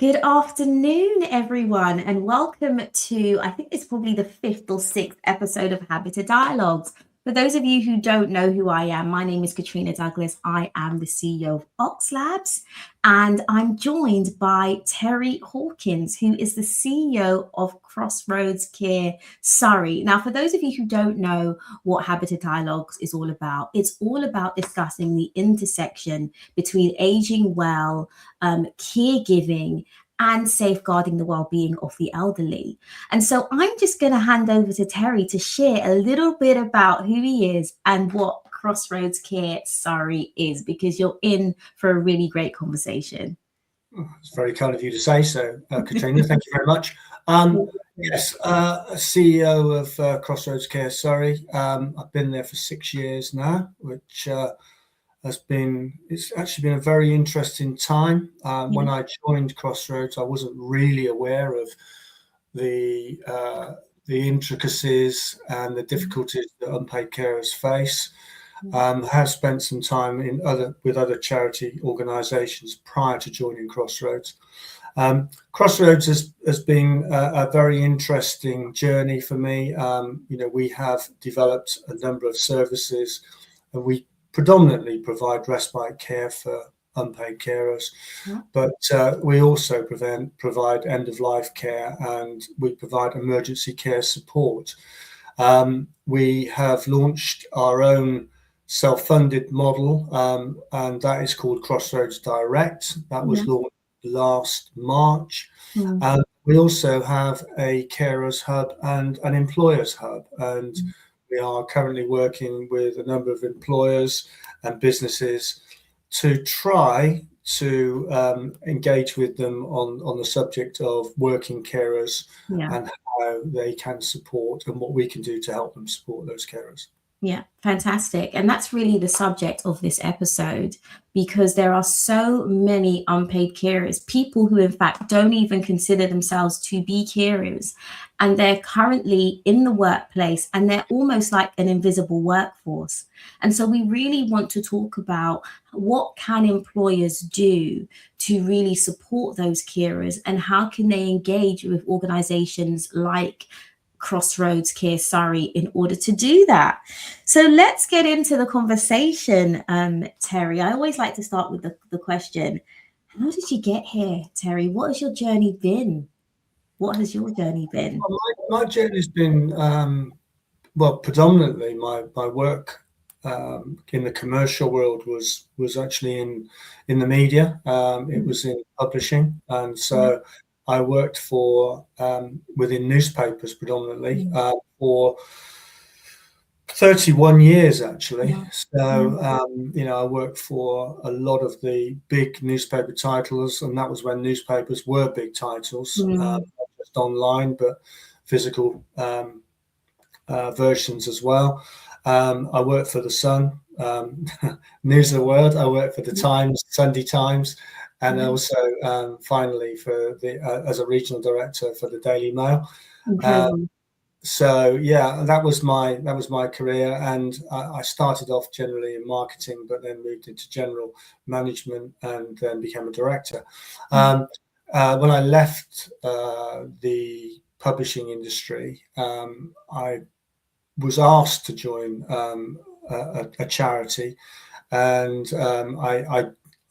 Good afternoon, everyone, and welcome to, I think it's probably the fifth or sixth episode of Habita Dialogues. For those of you who don't know who I am, my name is Katrina Douglas. I am the CEO of OXLABS, and I'm joined by Terence Hawkins, who is the CEO of Crossroads Care Surrey. Now, for those of you who don't know what Habita Dialogues is all about, it's all about discussing the intersection between aging well, caregiving, and safeguarding the well-being of the elderly. And so I'm just going to hand over to Terry to share a little bit about who he is and what Crossroads Care Surrey is, because you're in for a really great conversation. It's very kind of you to say so, Katrina. Thank you very much. Yes, CEO of Crossroads Care Surrey. I've been there for 6 years now, which it's actually been a very interesting time. When I joined Crossroads, I wasn't really aware of the intricacies and the difficulties that unpaid carers face. Have spent some time with other charity organisations prior to joining Crossroads. Crossroads has been a very interesting journey for me. We have developed a number of services, and we predominantly provide respite care for unpaid carers, but we also provide end-of-life care, and we provide emergency care support. We have launched our own self-funded model, and that is called Crossroads Direct. That was launched last March. We also have a carers hub and an employers hub, and we are currently working with a number of employers and businesses to try to engage with them on the subject of working carers and how they can support and what we can do to help them support those carers. Yeah, fantastic. And that's really the subject of this episode, because there are so many unpaid carers, people who in fact don't even consider themselves to be carers, and they're currently in the workplace and they're almost like an invisible workforce. And so we really want to talk about what can employers do to really support those carers, and how can they engage with organizations like Crossroads Care Surrey in order to do that. So let's get into the conversation, Terry. I always like to start with the question, how did you get here, Terry? What has your journey been? What has your journey been? Well, my journey has been, predominantly my work in the commercial world was actually in the media. It was in publishing, and so I worked for within newspapers predominantly for 31 years actually. So I worked for a lot of the big newspaper titles, and that was when newspapers were big titles, not just online but physical versions as well. I worked for the Sun, News of the World. I worked for the Times, Sunday Times, and also finally for as a regional director for the Daily Mail. So that was my career, and I started off generally in marketing, but then moved into general management and then became a director. When I left the publishing industry, I was asked to join a charity, and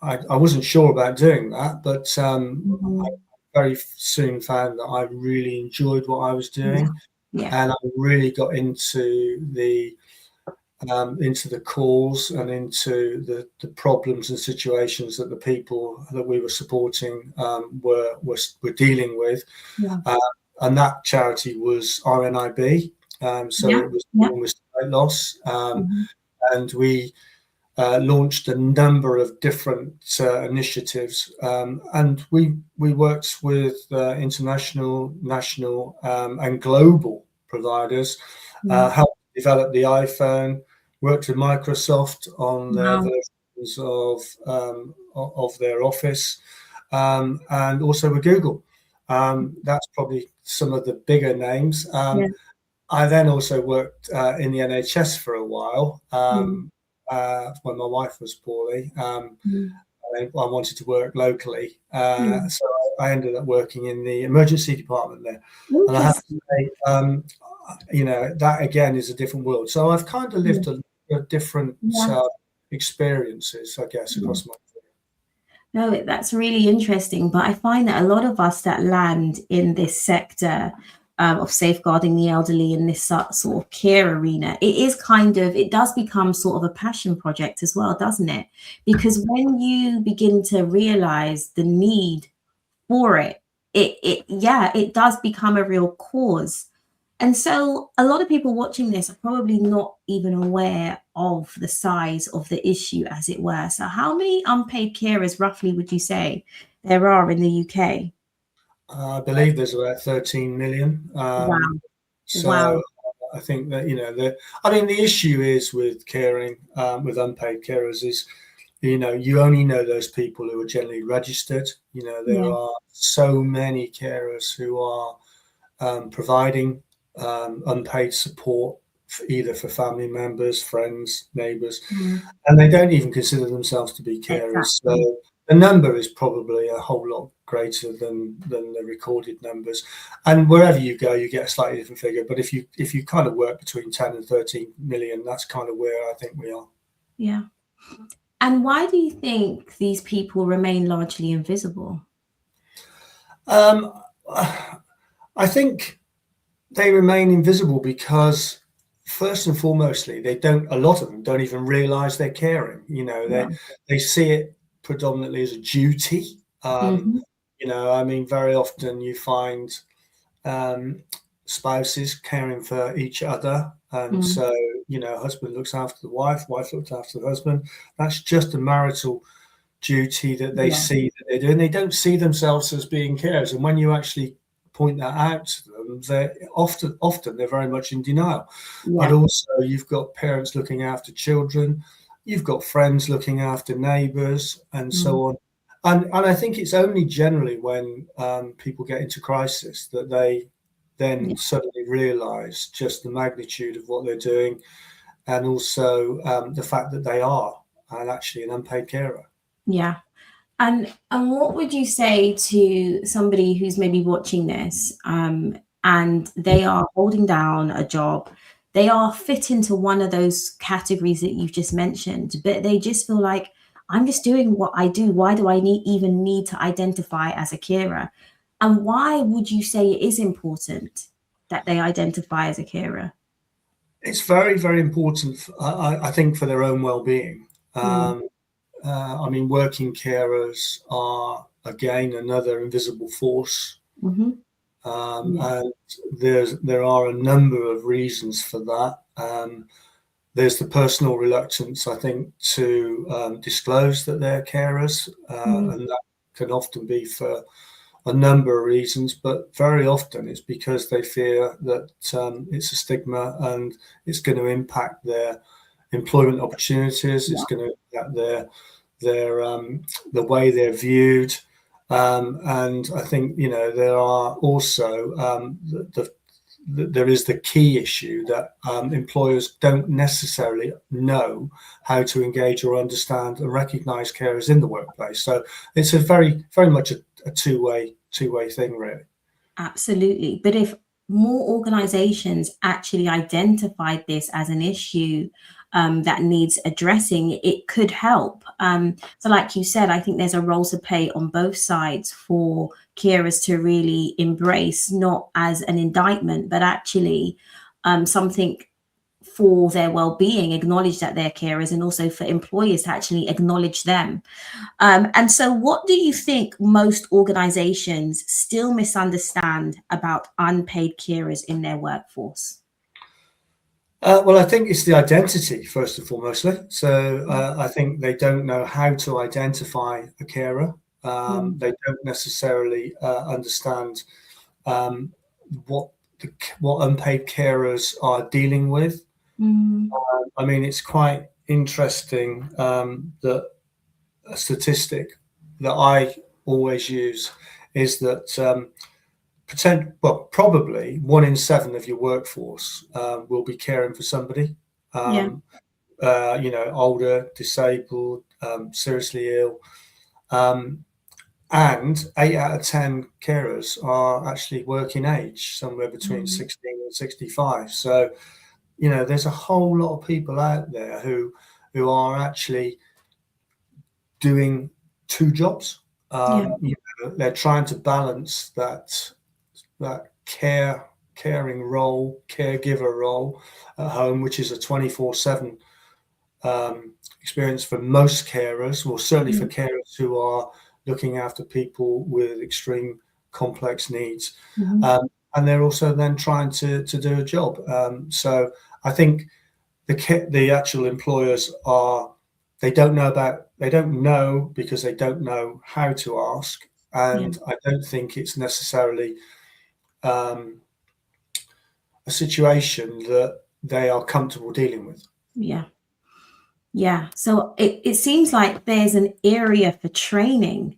I wasn't sure about doing that, but I very soon found that I really enjoyed what I was doing, and I really got into the cause and into the problems and situations that the people that we were supporting were dealing with, and that charity was RNIB. It was with weight loss, and we launched a number of different initiatives, and we worked with international, national, and global providers, helped develop the iPhone, worked with Microsoft on their versions of their Office, and also with Google. That's probably some of the bigger names. I then also worked in the NHS for a while. When my wife was poorly, I wanted to work locally, so I ended up working in the emergency department there, and I have to Interesting. say, that again is a different world. So I've kind of lived a different Yeah. experiences, I guess, Yeah. across my career. No, that's really interesting. But I find that a lot of us that land in this sector of safeguarding the elderly in this sort of care arena, it does become sort of a passion project as well, doesn't it? Because when you begin to realize the need for it does become a real cause. And so a lot of people watching this are probably not even aware of the size of the issue, as it were. So how many unpaid carers roughly would you say there are in the UK? I believe there's about 13 million. Wow. So Wow. I think that, the issue is with caring, with unpaid carers is, you only know those people who are generally registered. There Yeah. are so many carers who are providing unpaid support, either for family members, friends, neighbours, Mm, and they don't even consider themselves to be carers. exactly. So the number is probably a whole lot greater than the recorded numbers. And wherever you go, you get a slightly different figure. But if you kind of work between 10 and 13 million, that's kind of where I think we are. Yeah. And why do you think these people remain largely invisible? Um, I think they remain invisible because, first and foremostly, a lot of them don't even realize they're caring. Yeah. They see it predominantly as a duty. Hmm. Very often you find um, spouses caring for each other. And Mm, so, husband looks after the wife, wife looks after the husband. That's just a marital duty that they yeah. see that they do, and they don't see themselves as being carers. And when you actually point that out to them, they're often they're very much in denial. But Yeah. also, you've got parents looking after children, you've got friends looking after neighbours, and Mm, so on. And I think it's only generally when people get into crisis that they then yeah. suddenly realise just the magnitude of what they're doing, and also the fact that they are actually an unpaid carer. Yeah. And what would you say to somebody who's maybe watching this, and they are holding down a job, they are fit into one of those categories that you've just mentioned, but they just feel like I'm just doing what I do. Why do I even need to identify as a carer? And why would you say it is important that they identify as a carer? It's very, very important, I think, for their own well-being. Mm, Working carers are, again, another invisible force, mm-hmm. Yeah. and there are a number of reasons for that. There's the personal reluctance, I think, to disclose that they're carers, Mm, and that can often be for a number of reasons, but very often it's because they fear that it's a stigma and it's going to impact their employment opportunities. It's yeah. going to impact their the way they're viewed, and I think there are also there is the key issue that employers don't necessarily know how to engage or understand and recognise carers in the workplace. So it's a very, very much a two-way thing, really. Absolutely. But if more organizations actually identified this as an issue that needs addressing, it could help. So, like you said, I think there's a role to play on both sides for carers to really embrace, not as an indictment, but actually something for their well-being, acknowledge that they're carers, and also for employers to actually acknowledge them. And so, what do you think most organizations still misunderstand about unpaid carers in their workforce? Well, I think it's the identity first and foremostly. So I think they don't know how to identify a carer. Mm, They don't necessarily understand um, what what unpaid carers are dealing with. mm, It's quite interesting that a statistic that I always use is that probably 1 in 7 of your workforce will be caring for somebody, yeah. um, older, disabled, seriously ill. Um, And 8 out of 10 carers are actually working age, somewhere between 16 and 65. So, there's a whole lot of people out there who are actually doing two jobs. They're trying to balance that caring role, caregiver role at home, which is a 24/7 experience for most carers, or certainly for carers who are looking after people with extreme complex needs. And they're also then trying to do a job. So I think the actual employers they don't know because they don't know how to ask. And I don't think it's necessarily a situation that they are comfortable dealing with. Yeah. So it seems like there's an area for training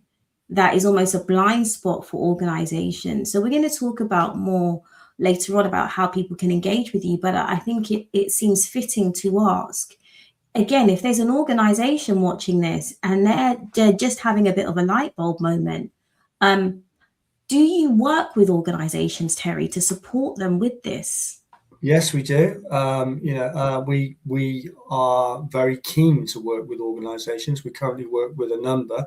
that is almost a blind spot for organizations. So we're going to talk about more later on about how people can engage with you. But I think it seems fitting to ask, again, if there's an organization watching this and they're just having a bit of a light bulb moment, do you work with organizations, Terry, to support them with this? Yes, we do. We are very keen to work with organisations. We currently work with a number.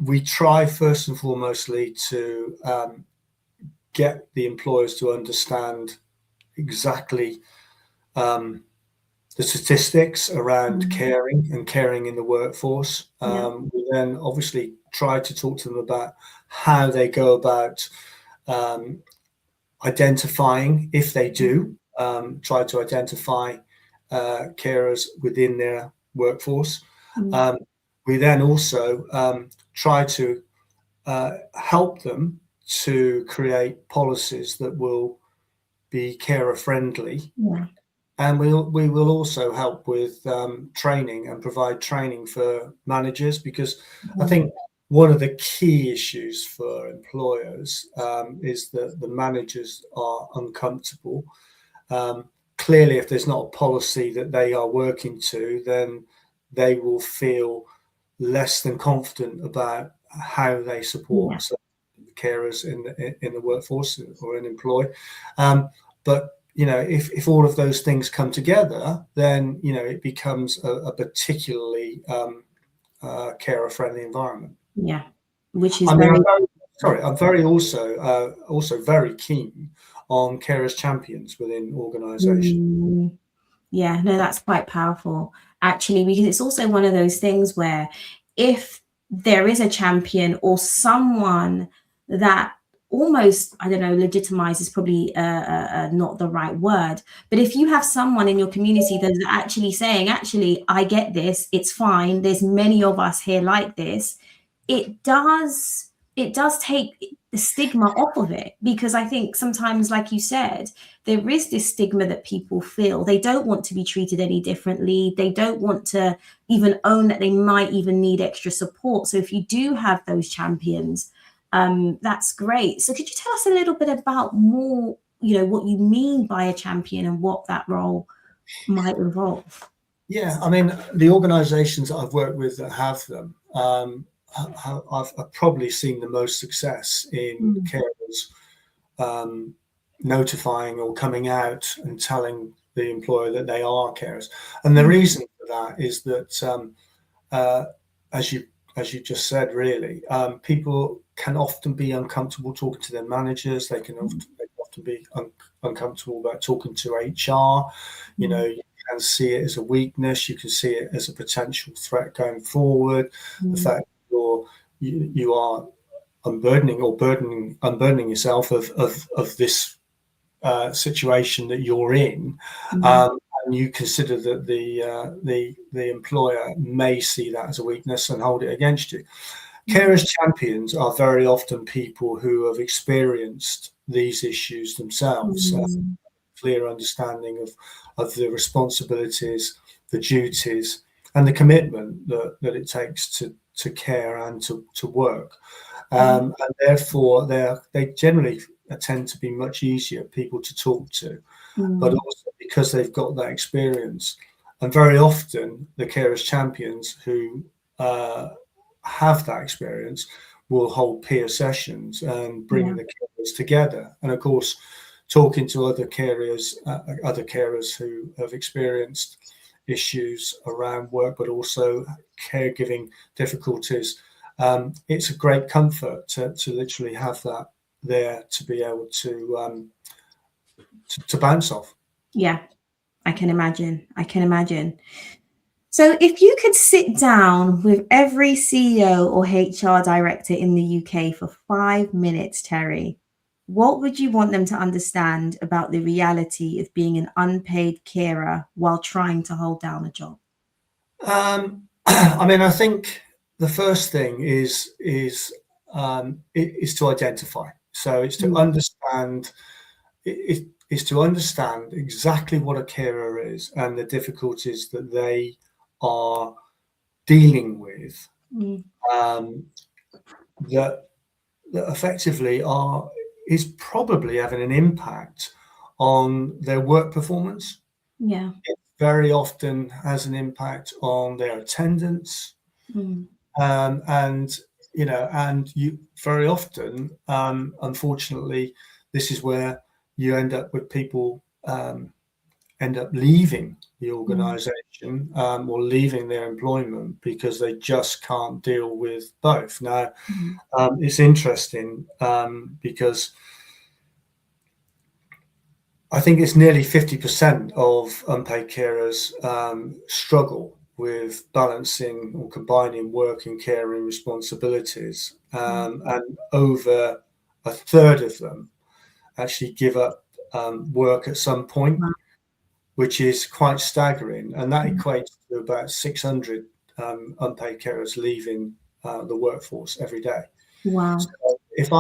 We try first and foremostly to get the employers to understand exactly the statistics around caring and caring in the workforce. We then obviously try to talk to them about how they go about identifying, if they do, try to identify carers within their workforce. We then also try to help them to create policies that will be carer friendly. And we will also help with training and provide training for managers, because I think one of the key issues for employers is that the managers are uncomfortable. Clearly, if there's not a policy that they are working to, then they will feel less than confident about how they support carers in the workforce or in employ. But if all of those things come together, then it becomes a particularly carer-friendly environment. Which is I'm very also very keen on carers champions within organisations. No, that's quite powerful, actually, because it's also one of those things where if there is a champion or someone that almost, I don't know, legitimize is probably not the right word, but if you have someone in your community that's actually saying, actually, I get this, it's fine, there's many of us here like this, it does take the stigma off of it. Because I think sometimes, like you said, there is this stigma that people feel. They don't want to be treated any differently. They don't want to even own that they might even need extra support. So if you do have those champions, that's great. So could you tell us a little bit about more, what you mean by a champion and what that role might involve? Yeah, I mean, the organisations that I've worked with that have them, I've probably seen the most success in carers notifying or coming out and telling the employer that they are carers. And the reason for that is that, as you just said, really, people can often be uncomfortable talking to their managers. They can often be uncomfortable about talking to HR. You can see it as a weakness. You can see it as a potential threat going forward. The fact you are unburdening yourself of this situation that you're in, and you consider that the employer may see that as a weakness and hold it against you. Carers champions are very often people who have experienced these issues themselves, clear understanding of the responsibilities, the duties, and the commitment that it takes to care and to work. And therefore, they generally tend to be much easier people to talk to, but also because they've got that experience. And very often, the carers champions who have that experience will hold peer sessions and bring the carers together. And of course, talking to other carers who have experienced issues around work, but also caregiving difficulties. It's a great comfort to literally have that there to be able to bounce off. Yeah, I can imagine. So if you could sit down with every CEO or HR director in the UK for 5 minutes, Terry, what would you want them to understand about the reality of being an unpaid carer while trying to hold down a job? I mean, I think the first thing is to identify. So it's to understand. It is to understand exactly what a carer is and the difficulties that they are dealing with. That effectively is probably having an impact on their work performance. Yeah. It very often has an impact on their attendance. And you very often, unfortunately, this is where you end up with people end up leaving the organisation or leaving their employment because they just can't deal with both. Now, it's interesting because I think it's nearly 50% of unpaid carers struggle with balancing or combining work and caring responsibilities. And over a third of them actually give up work at some point, which is quite staggering. And that equates to about 600 unpaid carers leaving the workforce every day. Wow. So if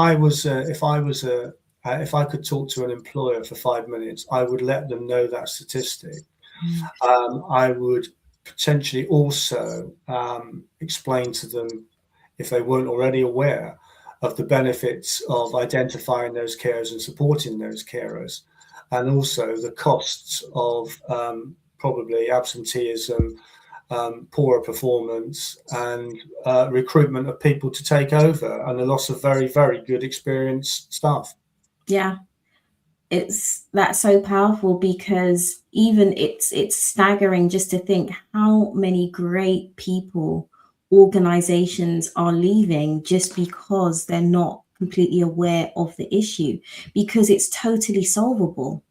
I could talk to an employer for 5 minutes, I would let them know that statistic. I would potentially also explain to them, if they weren't already aware, of the benefits of identifying those carers and supporting those carers, and also the costs of probably absenteeism, poorer performance, and recruitment of people to take over, and the loss of very, very good experienced staff. Yeah, that's so powerful, because even it's staggering just to think how many great people organizations are leaving just because they're not completely aware of the issue, because it's totally solvable.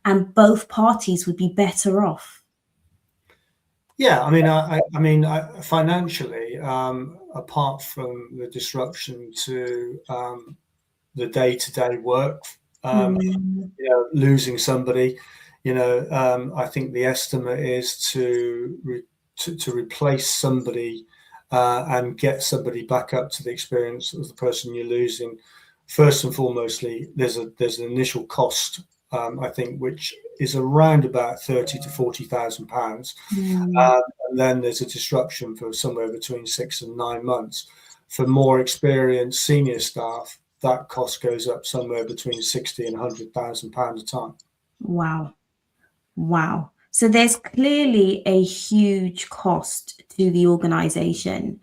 And both parties would be better off. Yeah, I mean, financially, apart from the disruption to the day-to-day work, losing somebody, I think the estimate is to replace somebody and get somebody back up to the experience of the person you're losing. First and foremostly, there's an initial cost, I think, which is around about £30,000 to £40,000, and then there's a disruption for somewhere between 6 and 9 months. For more experienced senior staff, that cost goes up somewhere between £60,000 and £100,000 a time. Wow. So there's clearly a huge cost to the organisation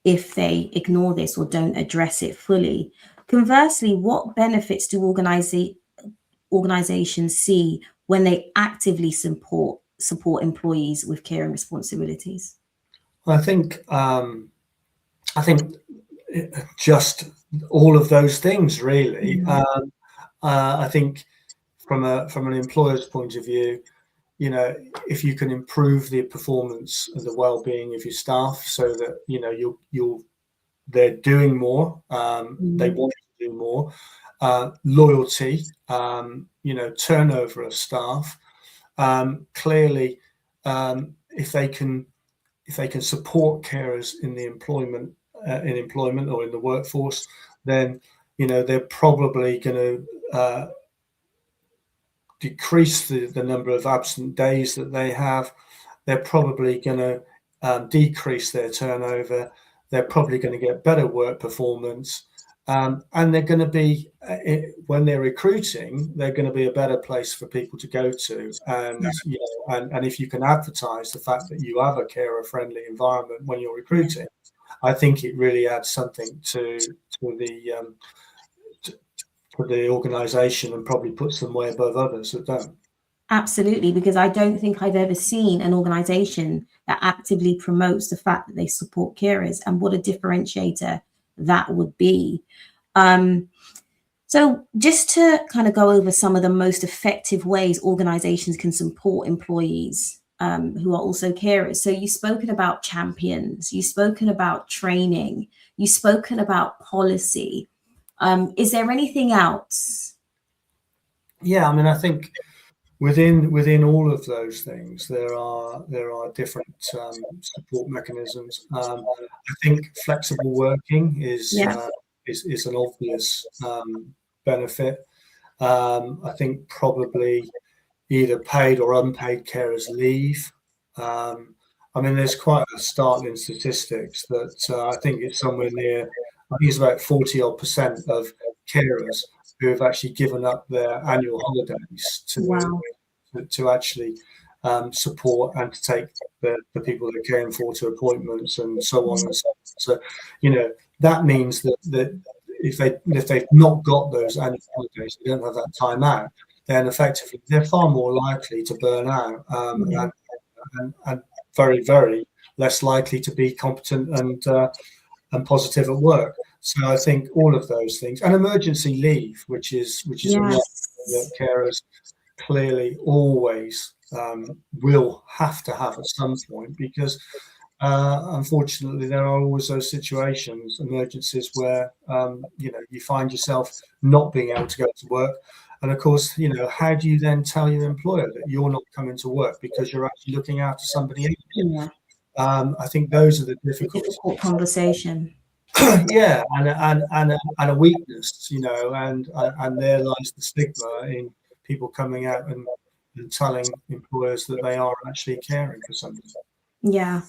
if they ignore this or don't address it fully. Conversely, what benefits do organizations see when they actively support employees with caring responsibilities? I think just all of those things, really. I think from an employer's point of view, if you can improve the performance and the well-being of your staff, so that they're doing more, they want to do more. Loyalty, turnover of staff. Clearly, if they can support carers in the employment or in the workforce, then they're probably going to decrease the number of absent days that they have. They're probably going to decrease their turnover. They're probably going to get better work performance, And they're going to be, when they're recruiting, they're going to be a better place for people to go to. And, and if you can advertise the fact that you have a carer-friendly environment when you're recruiting, I think it really adds something to the organisation and probably puts them way above others that don't. Absolutely, because I don't think I've ever seen an organisation that actively promotes the fact that they support carers, and what a differentiator that would be. So just to kind of go over some of the most effective ways organizations can support employees who are also carers. So you've spoken about champions, you've spoken about training, you've spoken about policy. Is there anything else? Yeah, I mean, I think within all of those things, there are different support mechanisms. I think flexible working is an obvious benefit. I think probably either paid or unpaid carers leave. I mean, there's quite a startling statistics that I think it's somewhere near, I think it's about 40% of carers who have actually given up their annual holidays to actually support and to take the people they're caring for to appointments and so on and so on. So, that means that if they've not got those annual holidays, they don't have that time out, then effectively they're far more likely to burn out and very, very less likely to be competent and positive at work. So I think all of those things, and emergency leave, which is a real thing that carers clearly always will have to have at some point, because unfortunately there are always those situations, emergencies, where you find yourself not being able to go to work. And of course, how do you then tell your employer that you're not coming to work because you're actually looking after somebody else? I think those are the difficult conversation. Yeah, and a weakness, and there lies the stigma in people coming out and telling employers that they are actually caring for somebody. Yeah,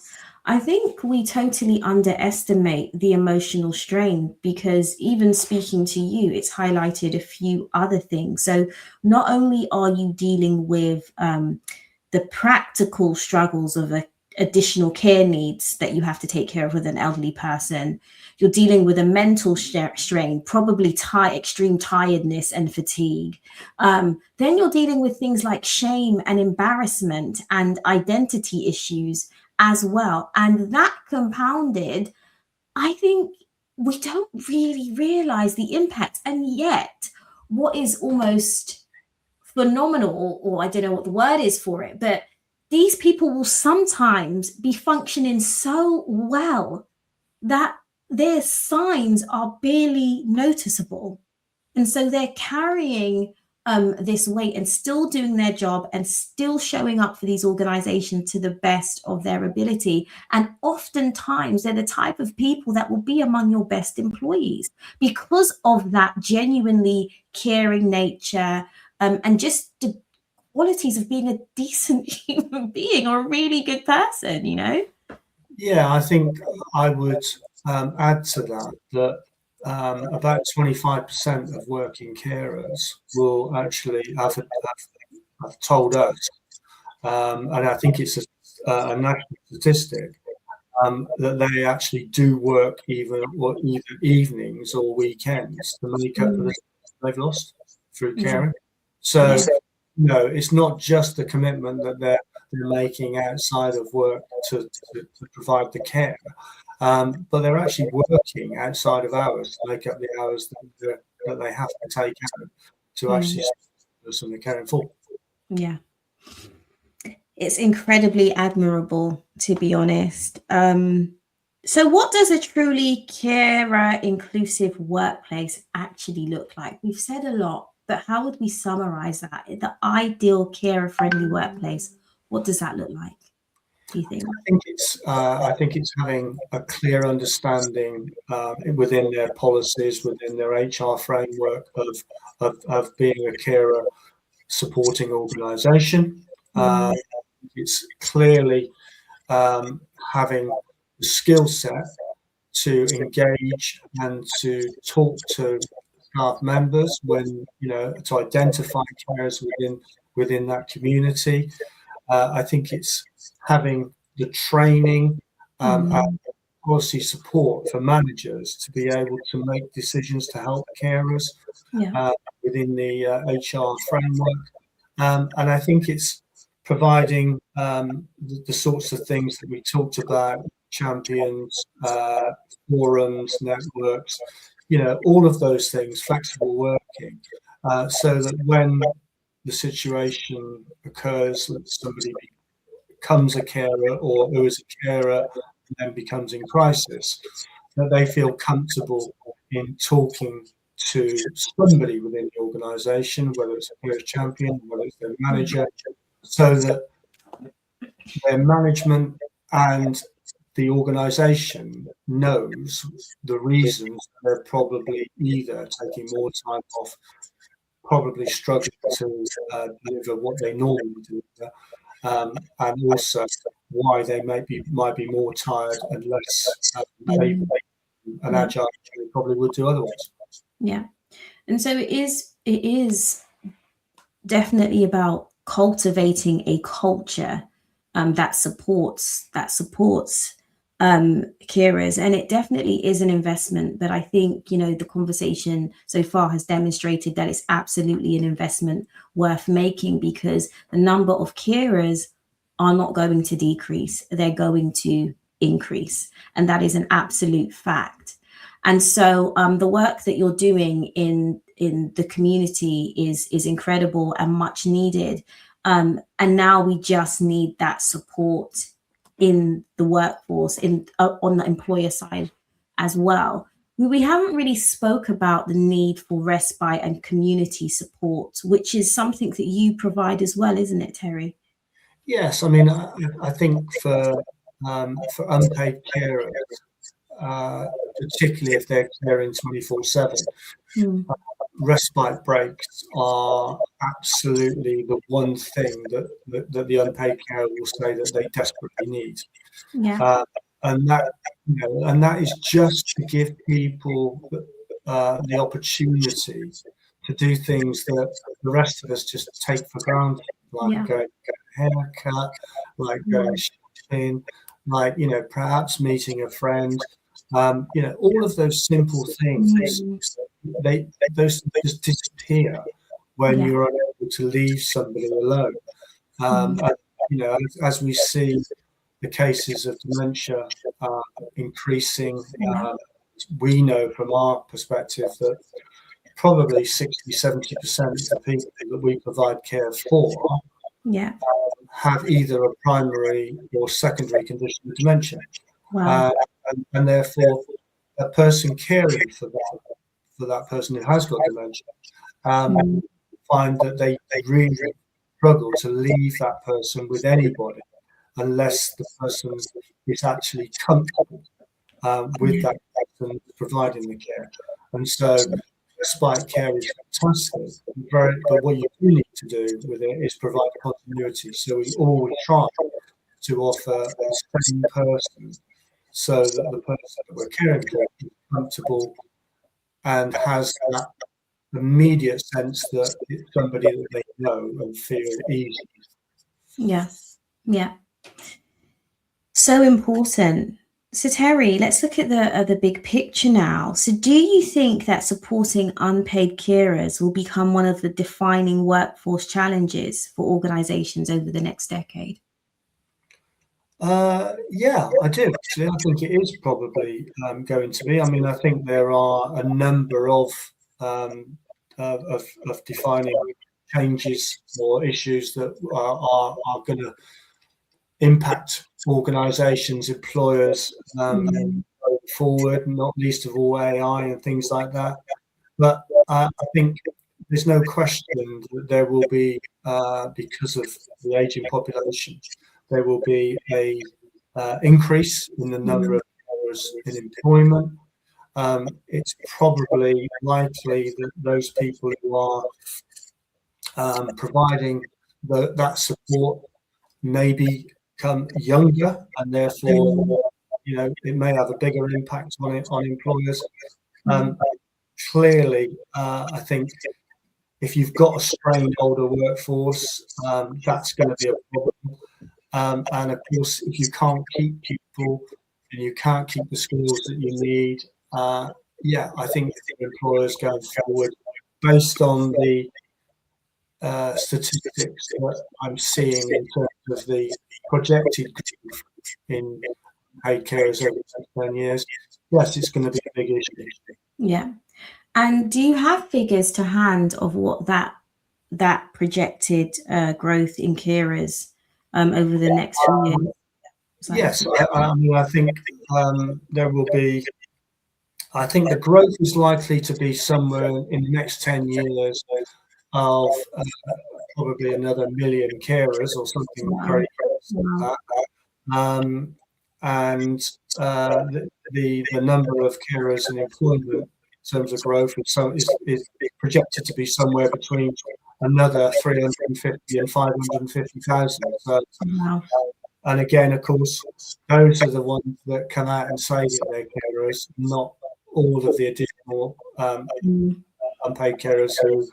I think we totally underestimate the emotional strain, because even speaking to you, it's highlighted a few other things. So not only are you dealing with the practical struggles of additional care needs that you have to take care of with an elderly person, you're dealing with a mental strain, probably extreme tiredness and fatigue. Then you're dealing with things like shame and embarrassment and identity issues as well. And that compounded, I think we don't really realize the impact. And yet, what is almost phenomenal, or I don't know what the word is for it, but these people will sometimes be functioning so well that their signs are barely noticeable. And so they're carrying this weight and still doing their job and still showing up for these organizations to the best of their ability. And oftentimes they're the type of people that will be among your best employees because of that genuinely caring nature, and just the qualities of being a decent human being or a really good person, Yeah, I think I would add to that about 25% of working carers will actually have told us, and I think it's a national statistic, that they actually do work either evenings or weekends to make up for the they've lost through caring. So, it's not just the commitment that they're making outside of work to provide the care, but they're actually working outside of hours to make up the hours that they have to take out to actually support the person they're caring for. Yeah. It's incredibly admirable, to be honest. So what does a truly carer inclusive workplace actually look like? We've said a lot, but how would we summarize that? The ideal carer friendly workplace, what does that look like, do you think? I think it's having a clear understanding within their policies, within their HR framework of being a carer supporting organisation. It's clearly having the skill set to engage and to talk to staff members when, to identify carers within that community. I think it's having the training and policy support for managers to be able to make decisions to help carers within the HR framework. And I think it's providing the sorts of things that we talked about, champions, forums, networks, all of those things, flexible working, so that when the situation occurs that somebody becomes a carer or who is a carer and then becomes in crisis, that they feel comfortable in talking to somebody within the organisation, whether it's a carer champion, whether it's their manager, so that their management and the organisation knows the reasons they're probably either taking more time off, probably struggling to deliver what they normally deliver, and also why they might be more tired and less able and agile than they probably would do otherwise. Yeah, and so it is definitely about cultivating a culture that supports carers, and it definitely is an investment. But I think the conversation so far has demonstrated that it's absolutely an investment worth making, because the number of carers are not going to decrease, they're going to increase, and that is an absolute fact. And so the work that you're doing in the community is incredible and much needed. And now we just need that support in the workforce, on the employer side as well. We haven't really spoke about the need for respite and community support, which is something that you provide as well, isn't it, Terry? Yes, I mean, I think for unpaid carers, particularly if they're caring 24/7, respite breaks are absolutely the one thing that the unpaid carer will say that they desperately need. And that is just to give people the opportunity to do things that the rest of us just take for granted, like going to get a haircut, like going shopping, like perhaps meeting a friend. All of those simple things, those things disappear when you're unable to leave somebody alone. As we see the cases of dementia increasing, we know from our perspective that probably 60-70% of the people that we provide care for have either a primary or secondary condition of dementia. And therefore a person caring for that person who has got dementia find that they really struggle to leave that person with anybody unless the person is actually comfortable with that person providing the care. And so respite care is fantastic, but what you do need to do with it is provide continuity. So we always try to offer the same person so that the person that we're caring for is comfortable and has that immediate sense that it's somebody that they know and feel easy. Yeah. So important. So Terry, let's look at the big picture now. So do you think that supporting unpaid carers will become one of the defining workforce challenges for organizations over the next decade? Yeah, I do actually. I think it is probably going to be. I mean, I think there are a number of defining changes or issues that are going to impact organizations, employers going forward, not least of all AI and things like that. But I think there's no question that there will be, because of the aging population, there will be a increase in the number of carers in employment. It's probably likely that those people who are providing that support may become younger and therefore it may have a bigger impact on employers. Clearly, I think if you've got a strained older workforce, that's going to be a problem. And of course, if you can't keep people and you can't keep the skills that you need, I think employers going forward, based on the statistics that I'm seeing in terms of the projected growth in paid carers over the next 10 years, yes, it's going to be a big issue. Yeah. And do you have figures to hand of what that projected growth in carers over the next few years? Yes, I think there will be. I think the growth is likely to be somewhere in the next 10 years of probably another 1 million carers or something very close to that. And the number of carers in employment in terms of growth is projected to be somewhere between another 350 and 550,000. So, and again, of course, those are the ones that come out and say that they're carers, not all of the additional unpaid carers who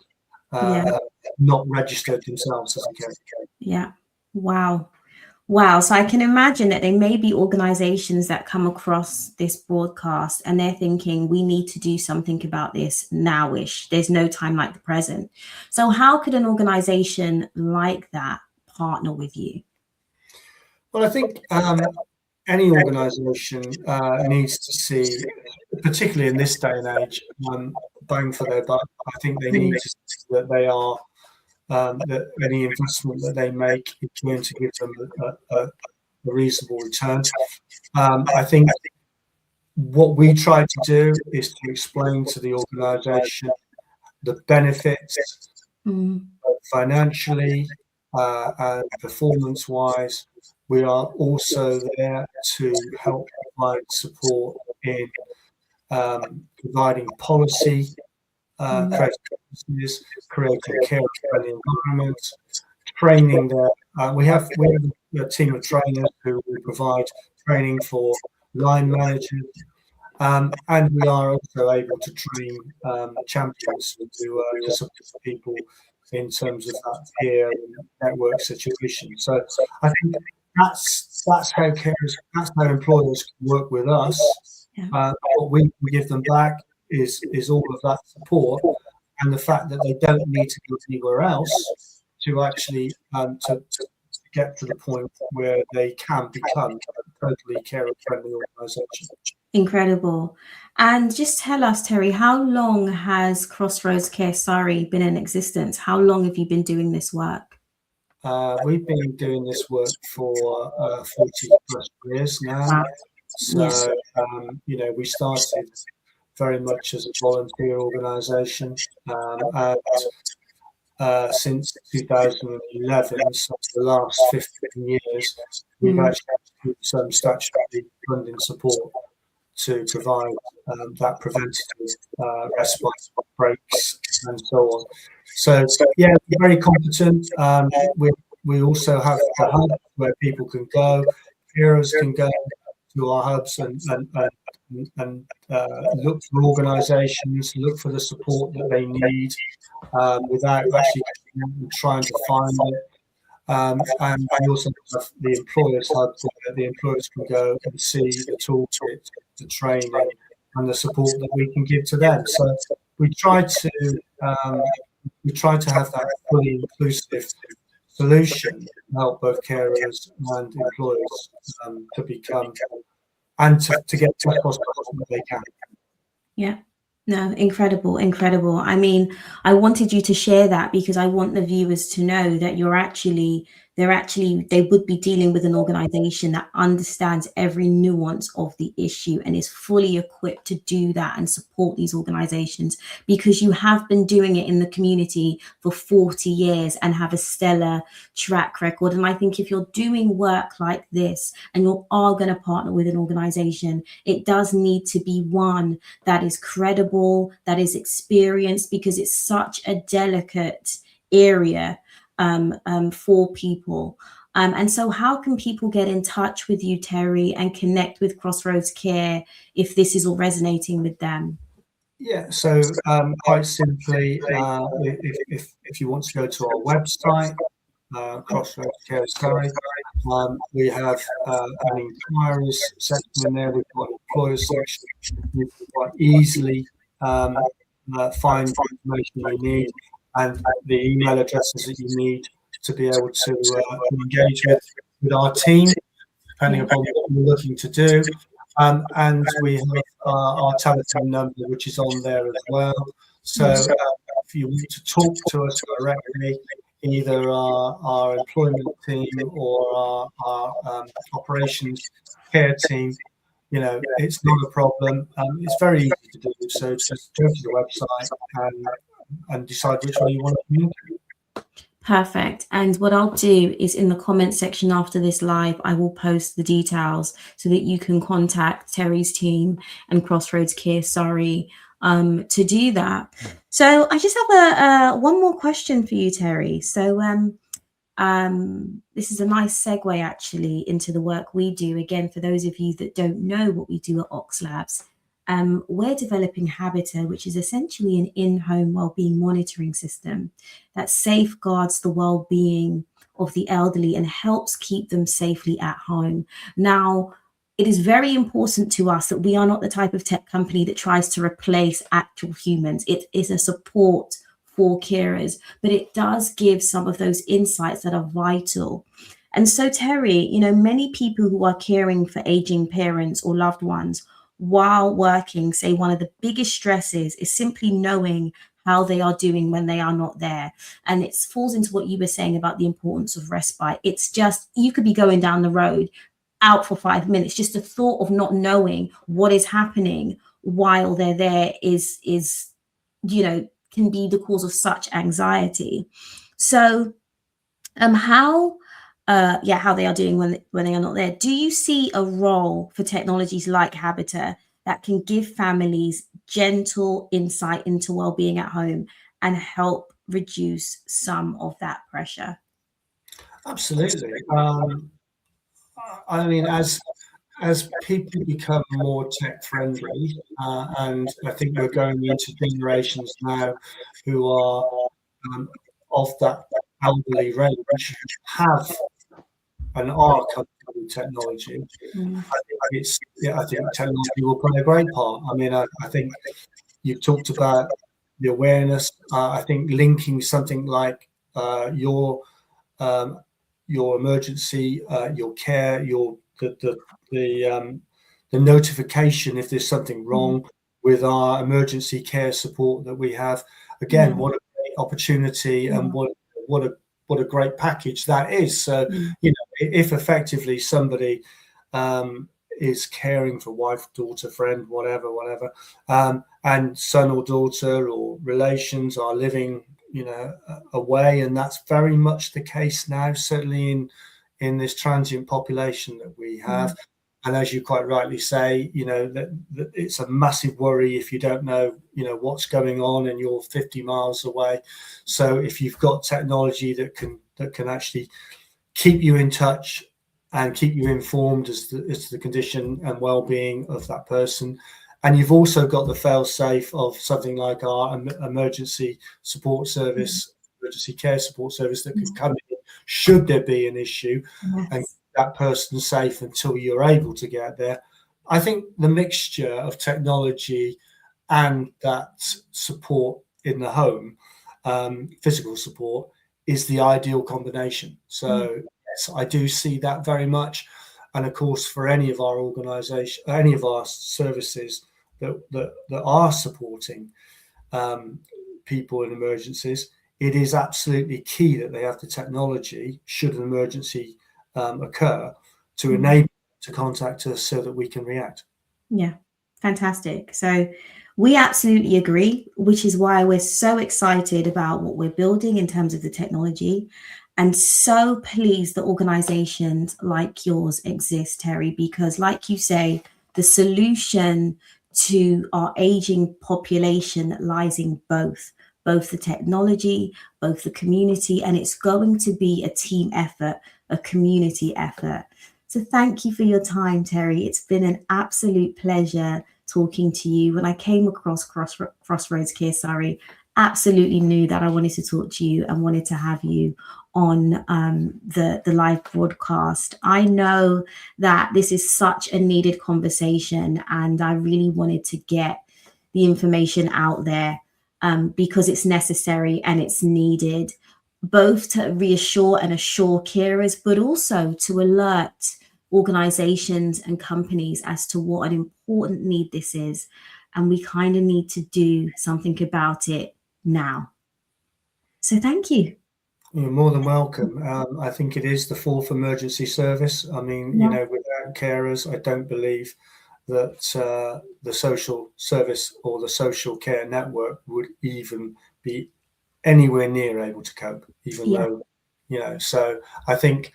not registered themselves as a carer. Yeah. Wow. So I can imagine that there may be organizations that come across this broadcast and they're thinking, we need to do something about this nowish. There's no time like the present. So how could an organization like that partner with you? Well, I think any organisation needs to see, particularly in this day and age, bang for their buck. I think they need to see that they are that any investment that they make is going to give them a reasonable return. I think what we try to do is to explain to the organisation the benefits financially and performance-wise. We are also there to help provide support in providing policy, creating care-friendly environments, training there. We have a team of trainers who provide training for line managers, and we are also able to train champions to support people in terms of that peer and network situation. So I think that's how employers can work with us. What we give them back is all of that support and the fact that they don't need to go anywhere else to actually to get to the point where they can become a totally carer-friendly organisation. Incredible. And just tell us, Terry, how long has Crossroads Care Surrey been in existence? How long have you been doing this work? We've been doing this work for 40 plus years now. Wow. So, we started very much as a volunteer organisation, and since 2011, so the last 15 years, we've actually had some statutory funding support to provide that preventative respite breaks and so on. So yeah, very competent. We also have a hub where people can go. Carers can go to our hubs and look for organisations, look for the support that they need without actually trying to find it. And we also have the employers hub where the employers can go and see the toolkit, the training, and the support that we can give to them. So we try to have that fully inclusive solution to help both carers and employers to become and to get to as possible that they can. Yeah. No, incredible. I mean, I wanted you to share that because I want the viewers to know that they would be dealing with an organization that understands every nuance of the issue and is fully equipped to do that and support these organizations, because you have been doing it in the community for 40 years and have a stellar track record. And I think if you're doing work like this and you are going to partner with an organization, it does need to be one that is credible, that is experienced, because it's such a delicate area for people. And so how can people get in touch with you, Terry, and connect with Crossroads Care if this is all resonating with them? Yeah, so quite simply, if you want to go to our website, Crossroads Care Surrey, we have an inquiries section in there. We've got an employer section. You can quite easily find the information you need and the email addresses that you need to be able to engage with our team, depending upon what you're looking to do. And we have our telephone number, which is on there as well. So if you want to talk to us directly, either our employment team or our operations care team, it's not a problem. It's very easy to do. So just go to the website and decide which way you want to communicate. Perfect. And what I'll do is in the comment section after this live, I will post the details so that you can contact Terry's team and Crossroads Care Surrey to do that. So I just have one more question for you, Terry. So this is a nice segue actually into the work we do. Again, for those of you that don't know what we do at OXLABS, we're developing Habita, which is essentially an in-home wellbeing monitoring system that safeguards the well-being of the elderly and helps keep them safely at home. Now, it is very important to us that we are not the type of tech company that tries to replace actual humans. It is a support for carers, but it does give some of those insights that are vital. And so, Terry, many people who are caring for aging parents or loved ones while working say one of the biggest stresses is simply knowing how they are doing when they are not there. And it falls into what you were saying about the importance of respite. It's just, you could be going down the road out for 5 minutes. Just the thought of not knowing what is happening while they're there is can be the cause of such anxiety. So how they are doing when they are not there. Do you see a role for technologies like Habita that can give families gentle insight into well-being at home and help reduce some of that pressure? Absolutely. I mean, as people become more tech friendly, and I think we're going into generations now who are of that elderly range, have and are comfortable with technology. I think technology will play a great part. I mean, I think you've talked about the awareness. I think linking something like your emergency, your care, the notification if there's something wrong with our emergency care support that we have. Again, what a great opportunity and what a great package that is. So, if effectively somebody is caring for wife, daughter, friend, whatever, and son or daughter or relations are living, away, and that's very much the case now, certainly in this transient population that we have. And as you quite rightly say, that it's a massive worry if you don't know, what's going on and you're 50 miles away. So if you've got technology that can actually keep you in touch and keep you informed as to the condition and well-being of that person, and you've also got the fail-safe of something like our emergency support service, emergency care support service that can come in should there be an issue and that person safe until you're able to get there. I think the mixture of technology and that support in the home, physical support, is the ideal combination. So yes, I do see that very much. And of course, for any of our organisation, any of our services that are supporting people in emergencies, it is absolutely key that they have the technology should an emergency occur to enable to contact us so that we can react. Yeah, fantastic. So we absolutely agree, which is why we're so excited about what we're building in terms of the technology, and so pleased that organizations like yours exist, Terry, because like you say, the solution to our aging population lies in both the technology, both the community, and it's going to be a team effort a community effort. So thank you for your time, Terry. It's been an absolute pleasure talking to you. When I came across Crossroads Care Surrey, absolutely knew that I wanted to talk to you and wanted to have you on the live broadcast. I know that this is such a needed conversation, and I really wanted to get the information out there because it's necessary and it's needed, both to reassure and assure carers, but also to alert organizations and companies as to what an important need this is. And we kind of need to do something about it now. So thank you. You're more than welcome. I think it is the fourth emergency service. I mean, Yeah. Without carers, I don't believe that the social service or the social care network would even be anywhere near able to cope, even though, so I think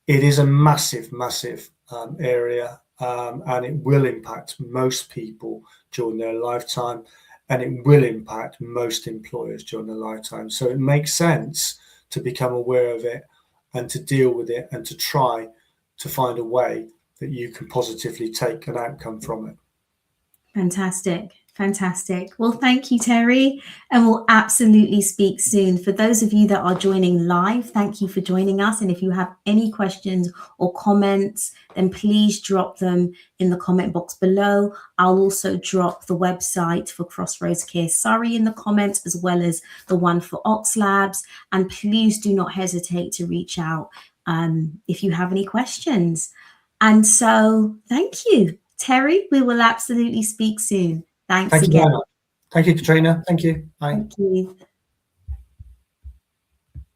it is a massive, massive area, and it will impact most people during their lifetime, and it will impact most employers during their lifetime. So it makes sense to become aware of it and to deal with it and to try to find a way that you can positively take an outcome from it. Fantastic. Well, thank you, Terry, and we'll absolutely speak soon. For those of you that are joining live, thank you for joining us. And if you have any questions or comments, then please drop them in the comment box below. I'll also drop the website for Crossroads Care Surrey in the comments, as well as the one for OXLABS. And please do not hesitate to reach out if you have any questions. And so thank you, Terry. We will absolutely speak soon. Thanks again. Thank you, Katrina. Thank you. Bye. Thank you.